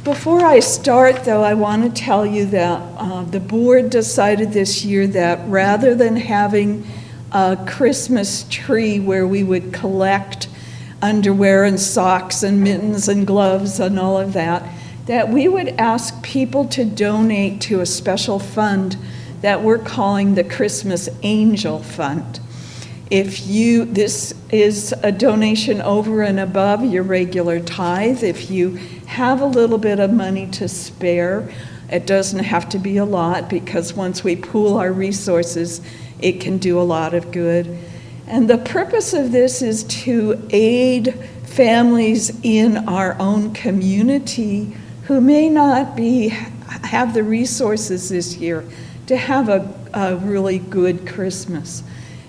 Before I start, though, I want to tell you that the board decided this year that rather than having a Christmas tree where we would collect underwear and socks and mittens and gloves and all of that, that we would ask people to donate to a special fund that we're calling the Christmas Angel Fund. This is a donation over and above your regular tithe. If you have a little bit of money to spare, it doesn't have to be a lot, because once we pool our resources, it can do a lot of good. And the purpose of this is to aid families in our own community who may not have the resources this year to have a really good Christmas.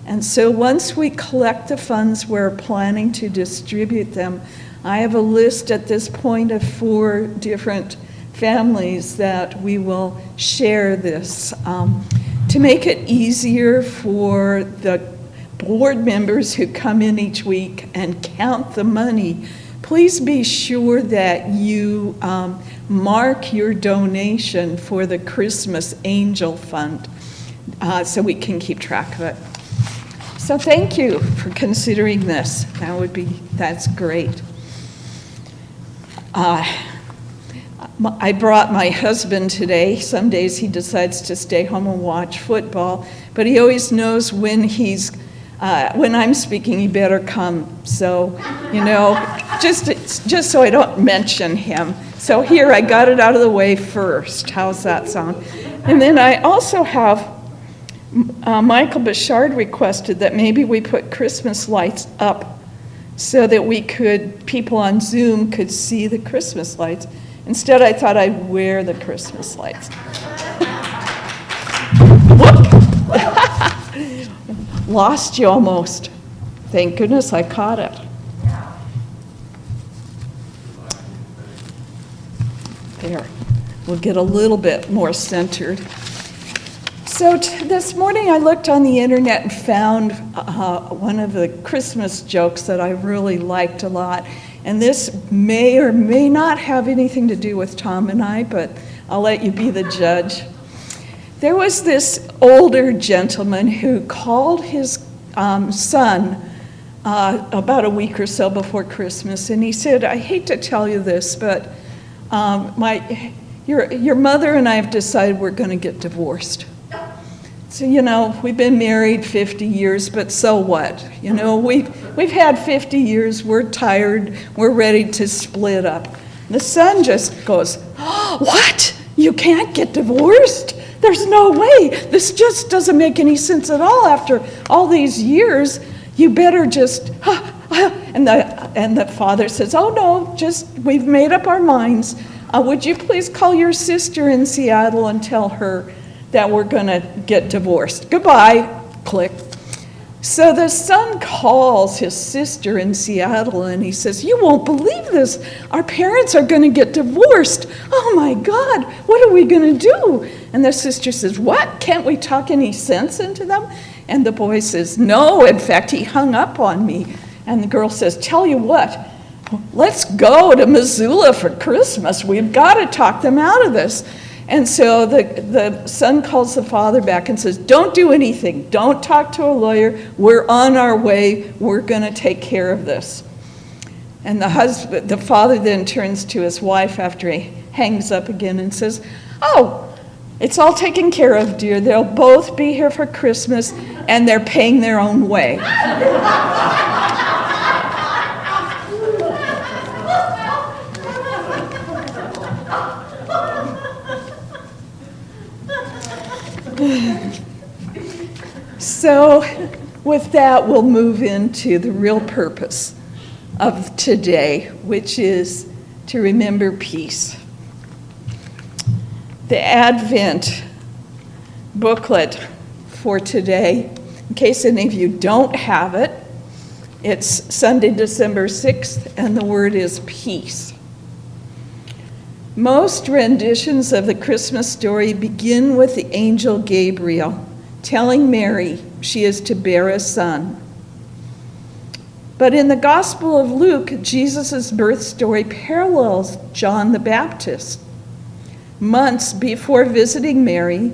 And so once we collect the funds, we're planning to distribute them. I have a list at this point of 4 different families that we will share this. To make it easier for the board members who come in each week and count the money, please be sure that you mark your donation for the Christmas Angel Fund so we can keep track of it. So thank you for considering this. That's great. I brought my husband today. Some days he decides to stay home and watch football, but he always knows when I'm speaking, he better come. So, just so I don't mention him. So here, I got it out of the way first. How's that sound? And then I also have Michael Bouchard requested that maybe we put Christmas lights up so that people on Zoom could see the Christmas lights. Instead, I thought I'd wear the Christmas lights. Lost you almost. Thank goodness I caught it. There. We'll get a little bit more centered. So this morning I looked on the internet and found one of the Christmas jokes that I really liked a lot. And this may or may not have anything to do with Tom and I, but I'll let you be the judge. There was this older gentleman who called his son about a week or so before Christmas, and he said, "I hate to tell you this, but your mother and I have decided we're going to get divorced. So, we've been married 50 years, but so what? We've had 50 years, we're tired, we're ready to split up." The son just goes, "Oh, what? You can't get divorced? There's no way. This just doesn't make any sense at all after all these years. You better just," and the father says, "Oh no, we've made up our minds. Would you please call your sister in Seattle and tell her that we're gonna get divorced. Goodbye." Click. So the son calls his sister in Seattle and he says, "You won't believe this. Our parents are gonna get divorced. Oh my God, what are we gonna do?" And the sister says, "What? Can't we talk any sense into them?" And the boy says, "No, in fact, he hung up on me." And the girl says, "Tell you what, let's go to Missoula for Christmas. We've got to talk them out of this." And so the son calls the father back and says, "Don't do anything. Don't talk to a lawyer. We're on our way. We're going to take care of this." And the father then turns to his wife after he hangs up again and says, "Oh, it's all taken care of, dear. They'll both be here for Christmas, and they're paying their own way." So with that, we'll move into the real purpose of today, which is to remember peace. The Advent booklet for today, in case any of you don't have it, it's Sunday, December 6th, and the word is peace. Most renditions of the Christmas story begin with the angel Gabriel telling Mary she is to bear a son. But in the Gospel of Luke, Jesus' birth story parallels John the Baptist. Months before visiting Mary,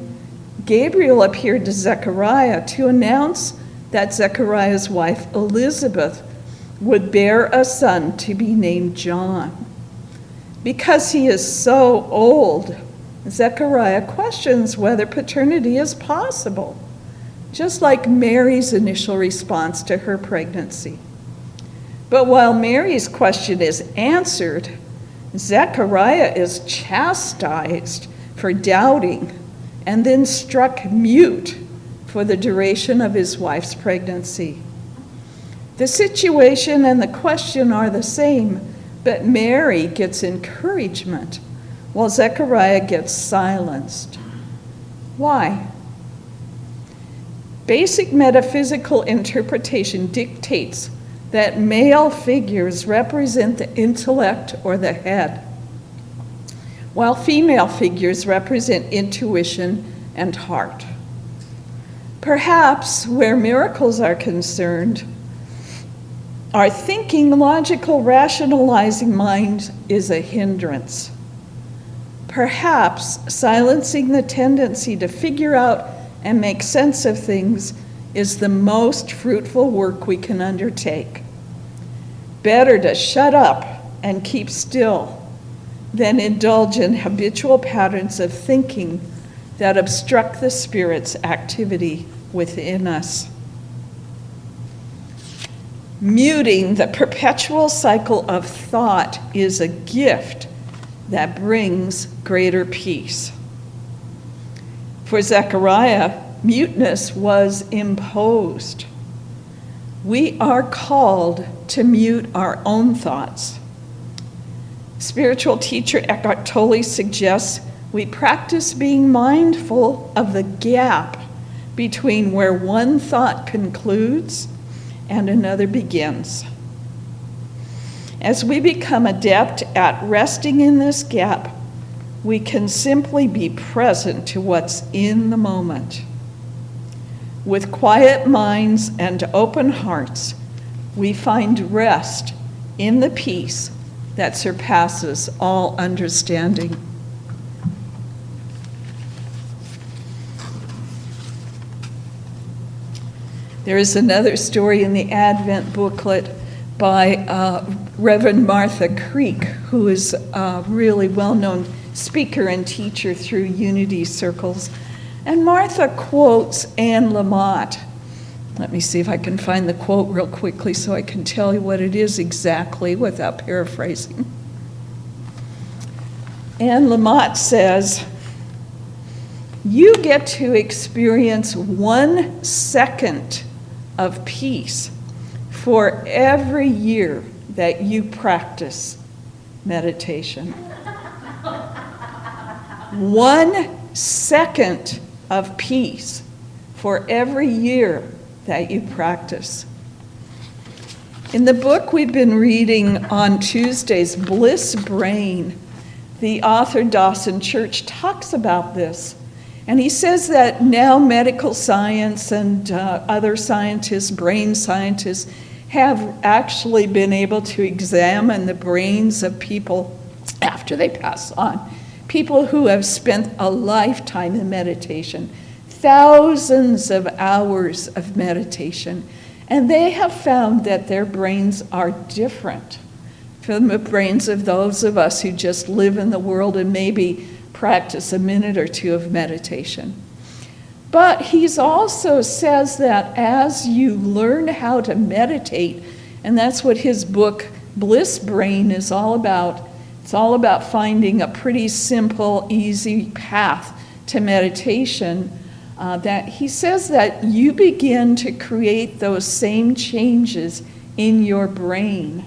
Gabriel appeared to Zechariah to announce that Zechariah's wife Elizabeth would bear a son to be named John. Because he is so old, Zechariah questions whether paternity is possible, just like Mary's initial response to her pregnancy. But while Mary's question is answered, Zechariah is chastised for doubting and then struck mute for the duration of his wife's pregnancy. The situation and the question are the same, but Mary gets encouragement while Zechariah gets silenced. Why? Basic metaphysical interpretation dictates that male figures represent the intellect or the head, while female figures represent intuition and heart. Perhaps where miracles are concerned, our thinking, logical, rationalizing mind is a hindrance. Perhaps silencing the tendency to figure out and make sense of things is the most fruitful work we can undertake. Better to shut up and keep still than indulge in habitual patterns of thinking that obstruct the Spirit's activity within us. Muting the perpetual cycle of thought is a gift that brings greater peace. For Zechariah, muteness was imposed. We are called to mute our own thoughts. Spiritual teacher Eckhart Tolle suggests we practice being mindful of the gap between where one thought concludes and another begins. As we become adept at resting in this gap, we can simply be present to what's in the moment. With quiet minds and open hearts, we find rest in the peace that surpasses all understanding. There is another story in the Advent booklet by Reverend Martha Creek, who is a really well-known speaker and teacher through Unity Circles. And Martha quotes Anne Lamott. Let me see if I can find the quote real quickly so I can tell you what it is exactly without paraphrasing. Anne Lamott says, "You get to experience 1 second of peace for every year that you practice meditation." 1 second of peace for every year that you practice. In the book we've been reading on Tuesdays, Bliss Brain, the author Dawson Church talks about this. And he says that now medical science and other scientists, brain scientists, have actually been able to examine the brains of people after they pass on. People who have spent a lifetime in meditation, thousands of hours of meditation, and they have found that their brains are different from the brains of those of us who just live in the world and maybe practice a minute or two of meditation. But he also says that as you learn how to meditate, and that's what his book Bliss Brain is all about. It's all about finding a pretty simple, easy path to meditation. That he says that you begin to create those same changes in your brain.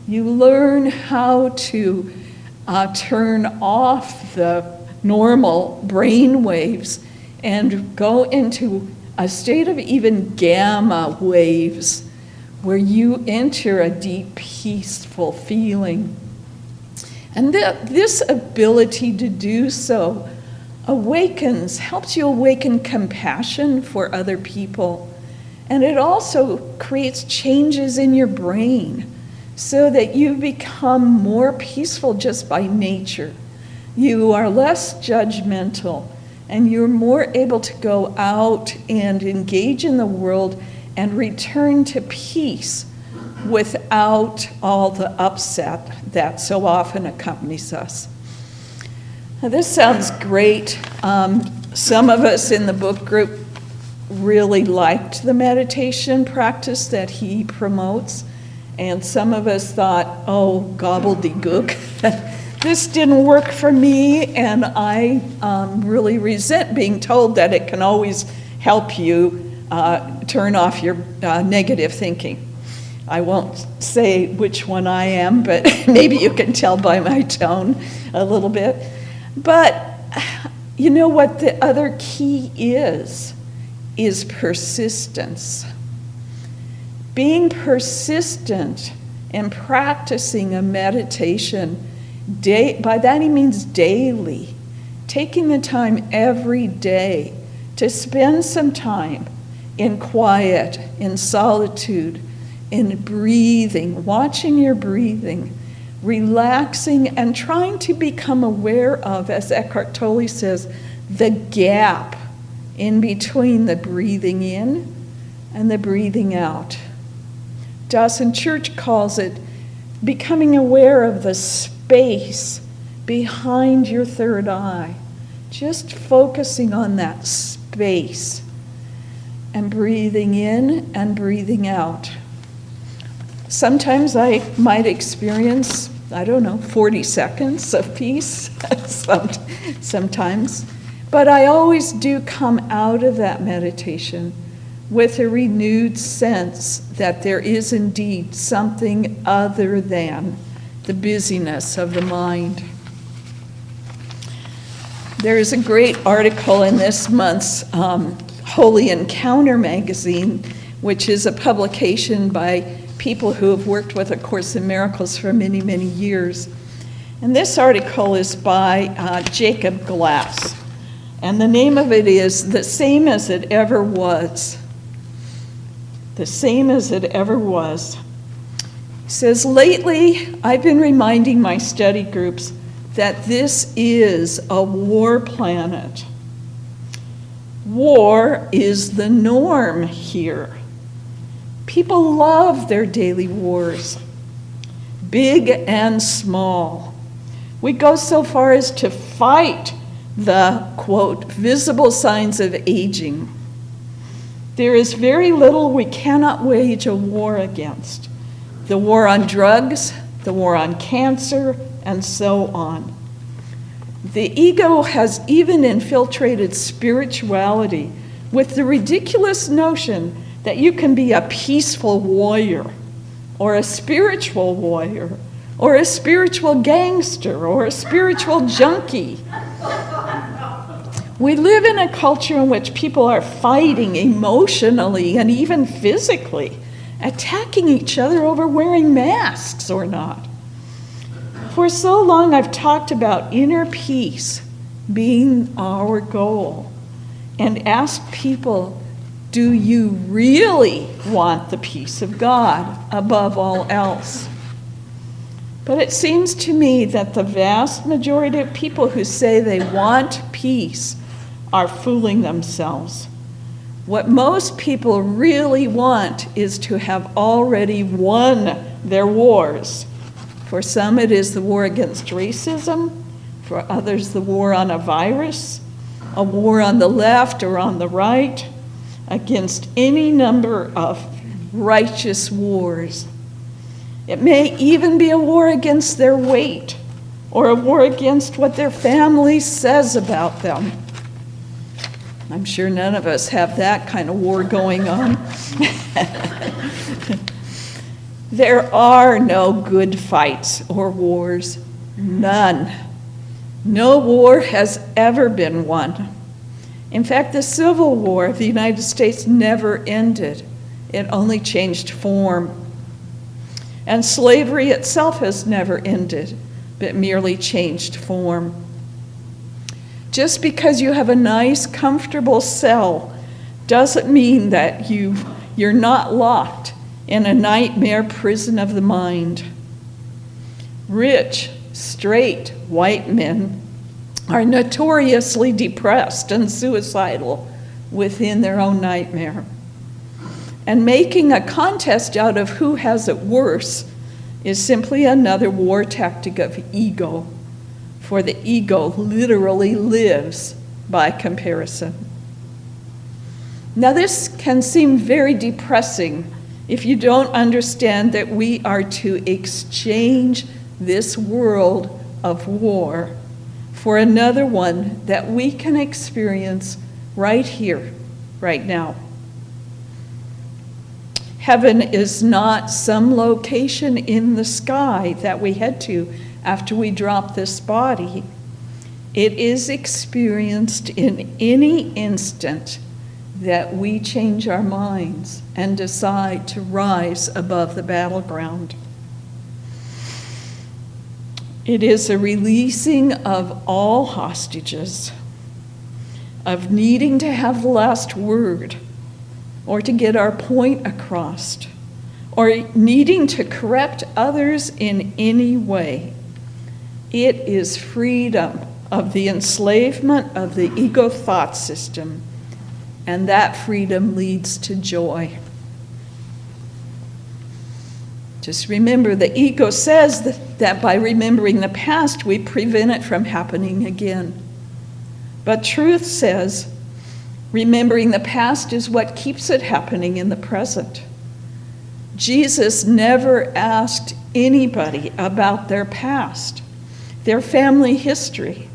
You learn how to turn off the normal brain waves and go into a state of even gamma waves where you enter a deep, peaceful feeling. And this ability to do so helps you awaken compassion for other people And it also creates changes in your brain so that you become more peaceful just by nature. You are less judgmental, and you're more able to go out and engage in the world and return to peace without all the upset that so often accompanies us. Now, this sounds great. Some of us in the book group really liked the meditation practice that he promotes, and some of us thought, oh, gobbledygook, this didn't work for me, and I really resent being told that it can always help you turn off your negative thinking. I won't say which one I am, but maybe you can tell by my tone a little bit. But you know what the other key is persistence. Being persistent and practicing a meditation, by that he means daily, taking the time every day to spend some time in quiet, in solitude, in breathing, watching your breathing, relaxing, and trying to become aware of, as Eckhart Tolle says, the gap in between the breathing in and the breathing out. Dawson Church calls it becoming aware of the space behind your third eye, just focusing on that space and breathing in and breathing out. Sometimes I might experience, 40 seconds of peace, sometimes. But I always do come out of that meditation with a renewed sense that there is indeed something other than the busyness of the mind. There is a great article in this month's Holy Encounter magazine, which is a publication by people who have worked with A Course in Miracles for many, many years. And this article is by Jacob Glass. And the name of it is The Same as It Ever Was. The Same as It Ever Was. He says, lately, I've been reminding my study groups that this is a war planet. War is the norm here. People love their daily wars, big and small. We go so far as to fight the, quote, visible signs of aging. There is very little we cannot wage a war against. The war on drugs, the war on cancer, and so on. The ego has even infiltrated spirituality with the ridiculous notion that you can be a peaceful warrior, or a spiritual warrior, or a spiritual gangster, or a spiritual junkie. We live in a culture in which people are fighting emotionally and even physically, attacking each other over wearing masks or not. For so long I've talked about inner peace being our goal and asked people, do you really want the peace of God above all else? But it seems to me that the vast majority of people who say they want peace are fooling themselves. What most people really want is to have already won their wars. For some, it is the war against racism. For others, the war on a virus, a war on the left or on the right, against any number of righteous wars. It may even be a war against their weight, or a war against what their family says about them. I'm sure none of us have that kind of war going on. There are no good fights or wars, none. No war has ever been won. In fact, the Civil War of the United States never ended. It only changed form. And slavery itself has never ended, but merely changed form. Just because you have a nice, comfortable cell doesn't mean that you You're not locked in a nightmare prison of the mind. Rich, straight, white men are notoriously depressed and suicidal within their own nightmare. And making a contest out of who has it worse is simply another war tactic of ego, for the ego literally lives by comparison. Now, this can seem very depressing if you don't understand that we are to exchange this world of war for another one that we can experience right here, right now. Heaven is not some location in the sky that we head to after we drop this body. It is experienced in any instant that we change our minds and decide to rise above the battleground. It is a releasing of all hostages, of needing to have the last word, or to get our point across, or needing to correct others in any way. It is freedom of the enslavement of the ego thought system, and that freedom leads to joy. Just remember, the ego says that by remembering the past, we prevent it from happening again. But truth says, remembering the past is what keeps it happening in the present. Jesus never asked anybody about their past, their family history,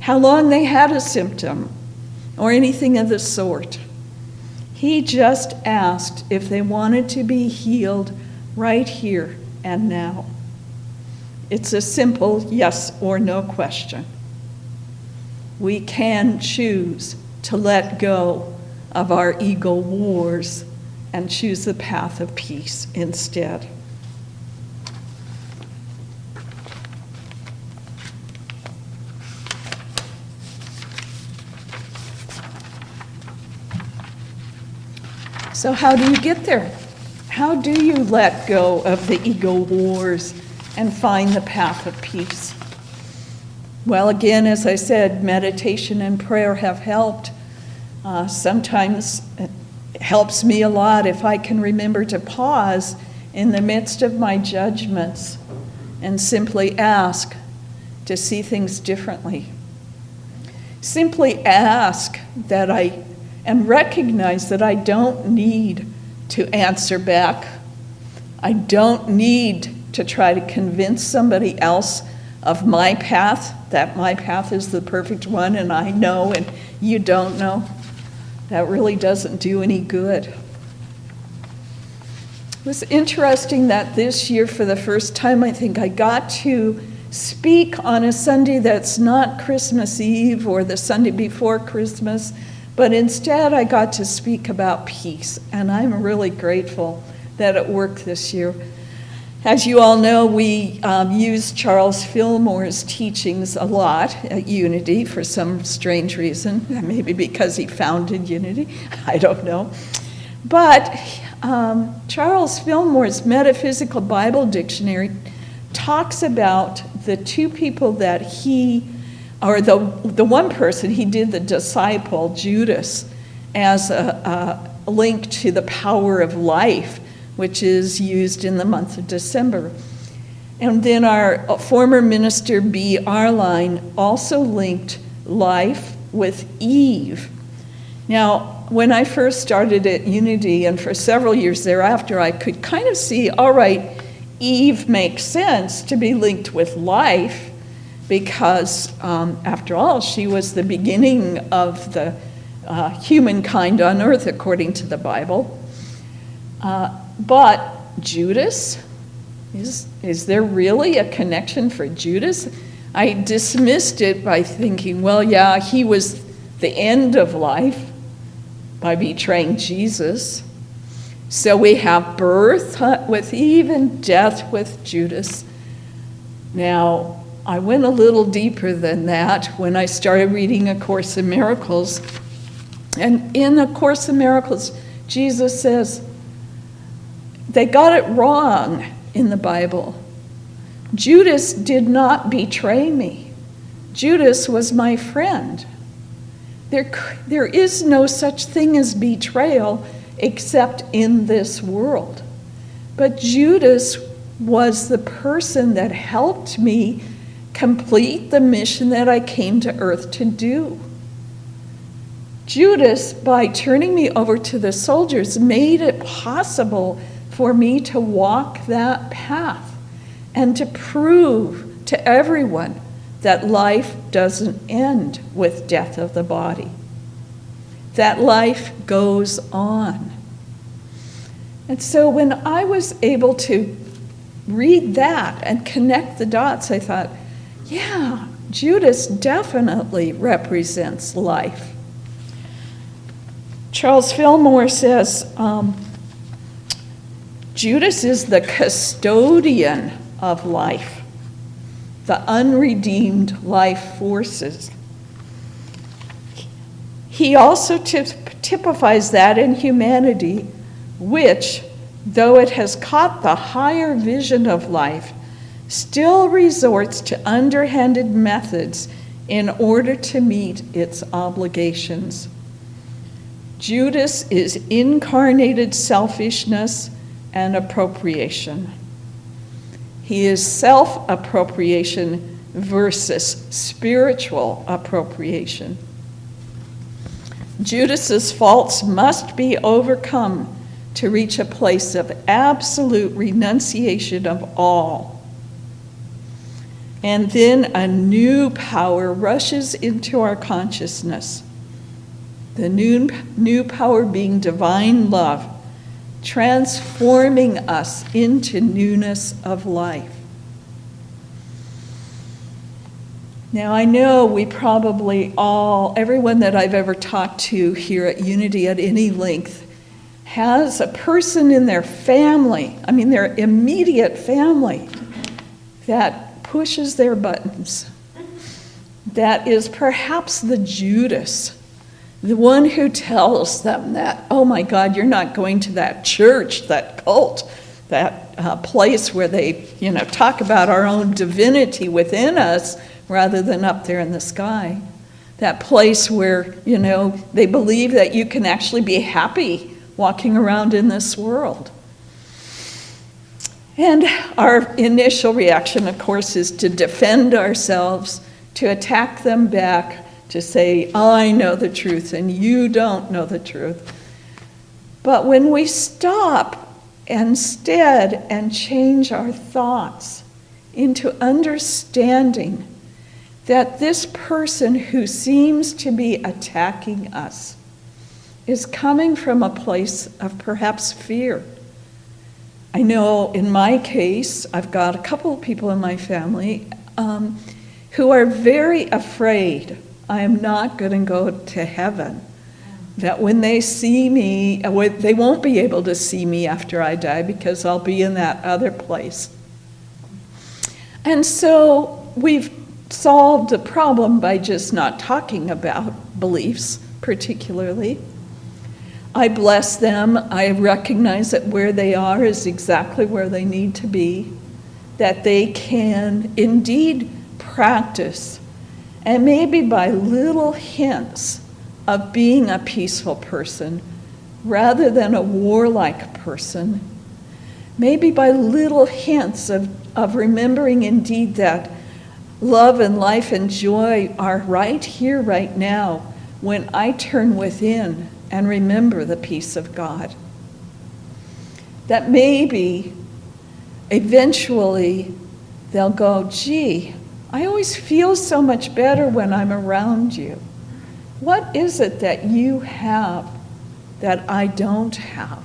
how long they had a symptom, or anything of the sort. He just asked if they wanted to be healed right here and now. It's a simple yes or no question. We can choose to let go of our ego wars and choose the path of peace instead. So how do you get there? How do you let go of the ego wars and find the path of peace? Well, again, as I said, meditation and prayer have helped. Sometimes it helps me a lot if I can remember to pause in the midst of my judgments and simply ask to see things differently. Simply ask that and recognize that I don't need to answer back. I don't need to try to convince somebody else of my path, that my path is the perfect one and I know and you don't know. That really doesn't do any good. It was interesting that this year, for the first time, I think I got to speak on a Sunday that's not Christmas Eve or the Sunday before Christmas, but instead I got to speak about peace, and I'm really grateful that it worked this year. As you all know, we use Charles Fillmore's teachings a lot at Unity for some strange reason, maybe because he founded Unity, I don't know. But Charles Fillmore's Metaphysical Bible Dictionary talks about the two people that the one person he did, the disciple, Judas, as a link to the power of life, which is used in the month of December. And then our former minister, B. Arline, also linked life with Eve. Now, when I first started at Unity, and for several years thereafter, I could kind of see, all right, Eve makes sense to be linked with life, because after all, she was the beginning of the humankind on earth, according to the Bible. But Judas, is there really a connection for Judas? I dismissed it by thinking, well, yeah, he was the end of life by betraying Jesus. So we have birth with Eve and death with Judas. Now, I went a little deeper than that when I started reading A Course in Miracles. And in A Course in Miracles, Jesus says, They got it wrong in the Bible. Judas did not betray me. Judas was my friend. There is no such thing as betrayal except in this world. But Judas was the person that helped me complete the mission that I came to earth to do. Judas, by turning me over to the soldiers, made it possible for me to walk that path and to prove to everyone that life doesn't end with death of the body, that life goes on. And so when I was able to read that and connect the dots, I thought, yeah, Judas definitely represents life. Charles Fillmore says, Judas is the custodian of life, the unredeemed life forces. He also typifies that in humanity, which, though it has caught the higher vision of life, still resorts to underhanded methods in order to meet its obligations. Judas is incarnated selfishness and appropriation. He is self-appropriation versus spiritual appropriation. Judas's faults must be overcome to reach a place of absolute renunciation of all. And then a new power rushes into our consciousness. The new power being divine love, transforming us into newness of life. Now, I know we probably all, everyone that I've ever talked to here at Unity at any length, has a person in their family, their immediate family, that pushes their buttons. That is perhaps the Judas, the one who tells them that, oh my God, you're not going to that church, that cult, that place where they, talk about our own divinity within us rather than up there in the sky. That place where, they believe that you can actually be happy walking around in this world. And our initial reaction, of course, is to defend ourselves, to attack them back, to say, I know the truth and you don't know the truth. But when we stop instead and change our thoughts into understanding that this person who seems to be attacking us is coming from a place of perhaps fear. I know in my case, I've got a couple of people in my family who are very afraid I am not going to go to heaven. That when they see me, they won't be able to see me after I die because I'll be in that other place. And so we've solved the problem by just not talking about beliefs particularly. I bless them. I recognize that where they are is exactly where they need to be, that they can indeed practice, and maybe by little hints of being a peaceful person rather than a warlike person, maybe by little hints of remembering indeed that love and life and joy are right here, right now, when I turn within and remember the peace of God. That maybe eventually they'll go, gee, I always feel so much better when I'm around you. What is it that you have that I don't have?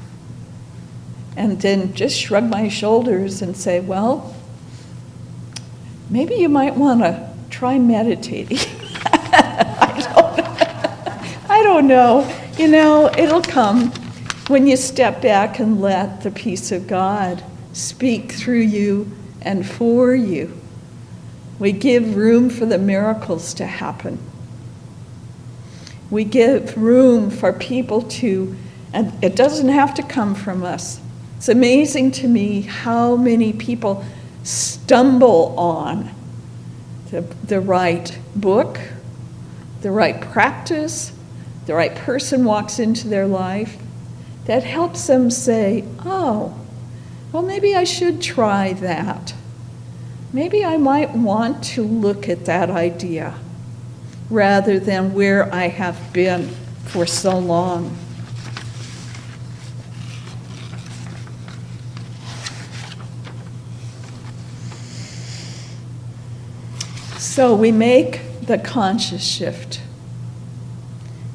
And then just shrug my shoulders and say, well, maybe you might want to try meditating. I don't know. It'll come when you step back and let the peace of God speak through you and for you. We give room for the miracles to happen. We give room for people to, and it doesn't have to come from us. It's amazing to me how many people stumble on the right book, the right practice, the right person walks into their life that helps them say, oh, well, maybe I should try that. Maybe I might want to look at that idea rather than where I have been for so long. So we make the conscious shift.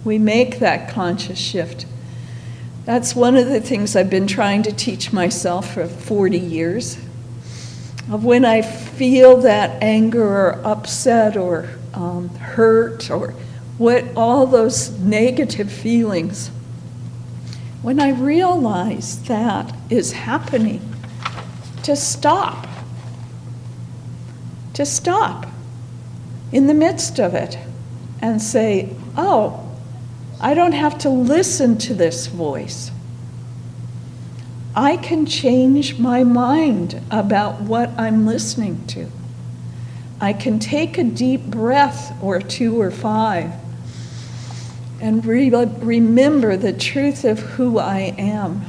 We make that conscious shift. That's one of the things I've been trying to teach myself for 40 years. Of when I feel that anger or upset or hurt or all those negative feelings, when I realize that is happening, to stop in the midst of it and say, oh, I don't have to listen to this voice. I can change my mind about what I'm listening to. I can take a deep breath or 2 or 5 and remember the truth of who I am.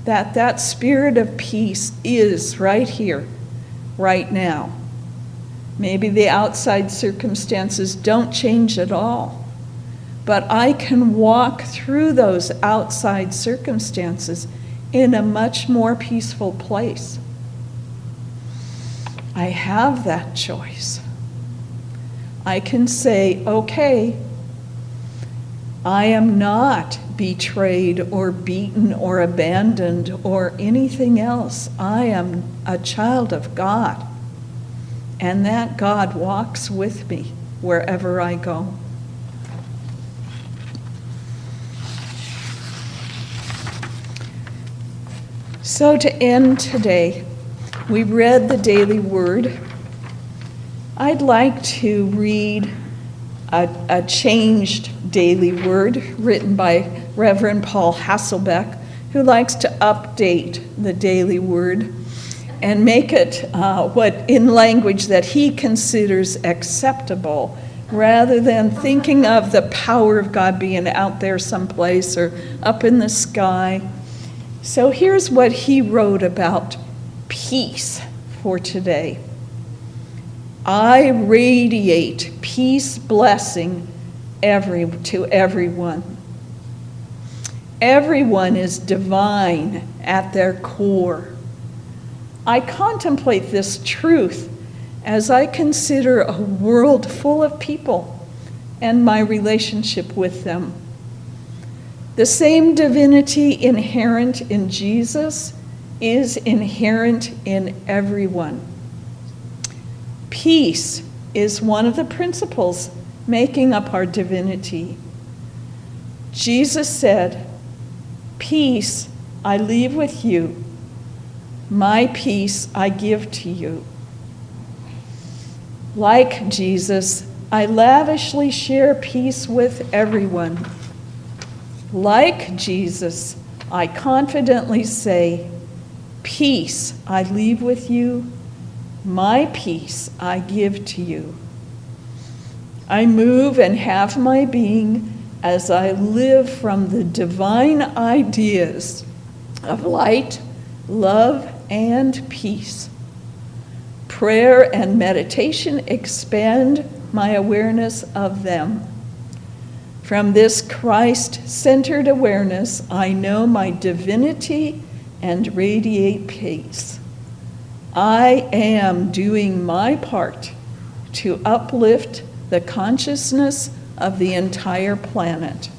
That spirit of peace is right here, right now. Maybe the outside circumstances don't change at all, but I can walk through those outside circumstances in a much more peaceful place. I have that choice. I can say, okay, I am not betrayed or beaten or abandoned or anything else. I am a child of God, and that God walks with me wherever I go. So to end today, we read the daily word. I'd like to read a changed daily word written by Reverend Paul Hasselbeck, who likes to update the daily word and make it what in language that he considers acceptable, rather than thinking of the power of God being out there someplace or up in the sky. So here's what he wrote about peace for today. I radiate peace, blessing to everyone. Everyone is divine at their core. I contemplate this truth as I consider a world full of people and my relationship with them. The same divinity inherent in Jesus is inherent in everyone. Peace is one of the principles making up our divinity. Jesus said, "Peace I leave with you, my peace I give to you." Like Jesus, I lavishly share peace with everyone. Like Jesus, I confidently say, "Peace I leave with you, my peace I give to you." I move and have my being as I live from the divine ideas of light, love, and peace. Prayer and meditation expand my awareness of them. From this Christ-centered awareness, I know my divinity and radiate peace. I am doing my part to uplift the consciousness of the entire planet.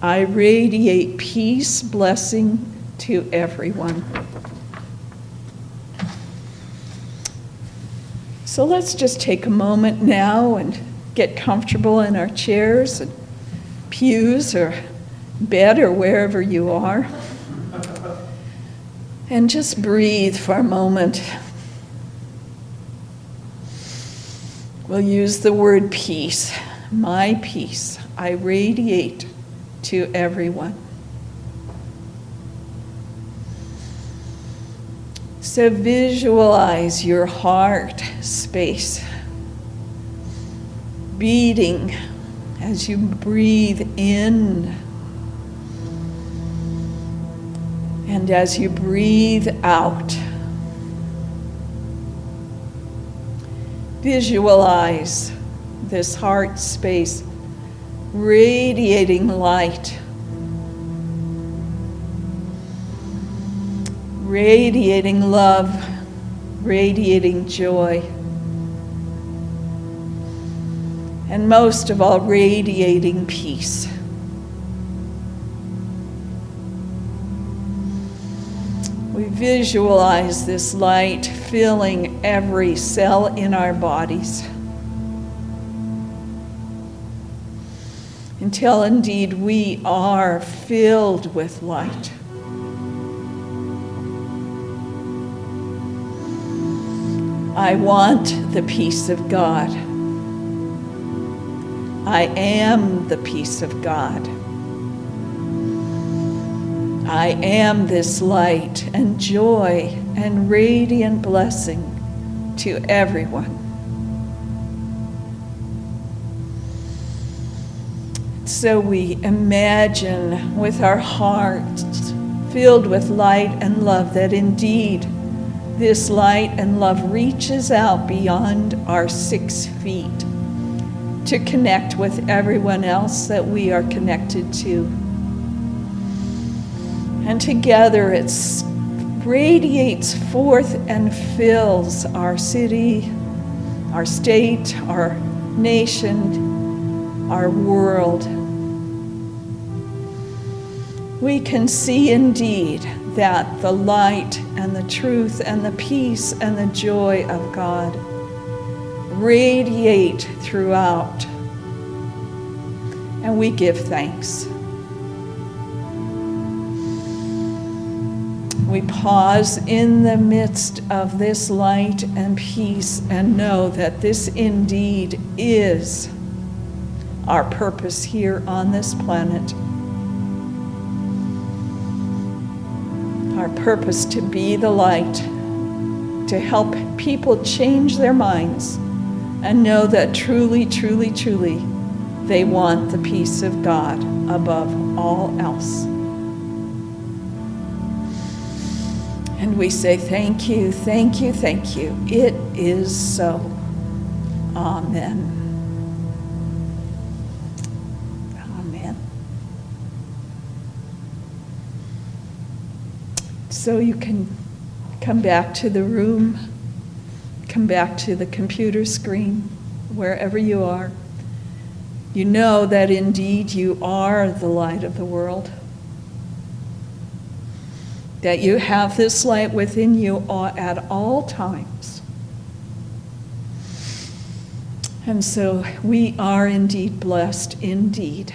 I radiate peace, blessing to everyone. So let's just take a moment now and get comfortable in our chairs and pews or bed or wherever you are. And just breathe for a moment. We'll use the word peace. My peace I radiate to everyone. So visualize your heart space beating as you breathe in and as you breathe out. Visualize this heart space radiating light, radiating love, radiating joy, and most of all, radiating peace. We visualize this light filling every cell in our bodies until indeed we are filled with light. I want the peace of God. I am the peace of God. I am this light and joy and radiant blessing to everyone. So we imagine with our hearts filled with light and love that indeed this light and love reaches out beyond our 6 feet to connect with everyone else that we are connected to. And together it radiates forth and fills our city, our state, our nation, our world. We can see indeed that the light and the truth and the peace and the joy of God radiate throughout. And we give thanks. We pause in the midst of this light and peace and know that this indeed is our purpose here on this planet. Our purpose to be the light, to help people change their minds and know that truly, truly, truly, they want the peace of God above all else. And we say, thank you, thank you, thank you. It is so. Amen. Amen. So you can come back to the room, come back to the computer screen, wherever you are. You know that indeed you are the light of the world. That you have this light within you at all times. And so we are indeed blessed indeed.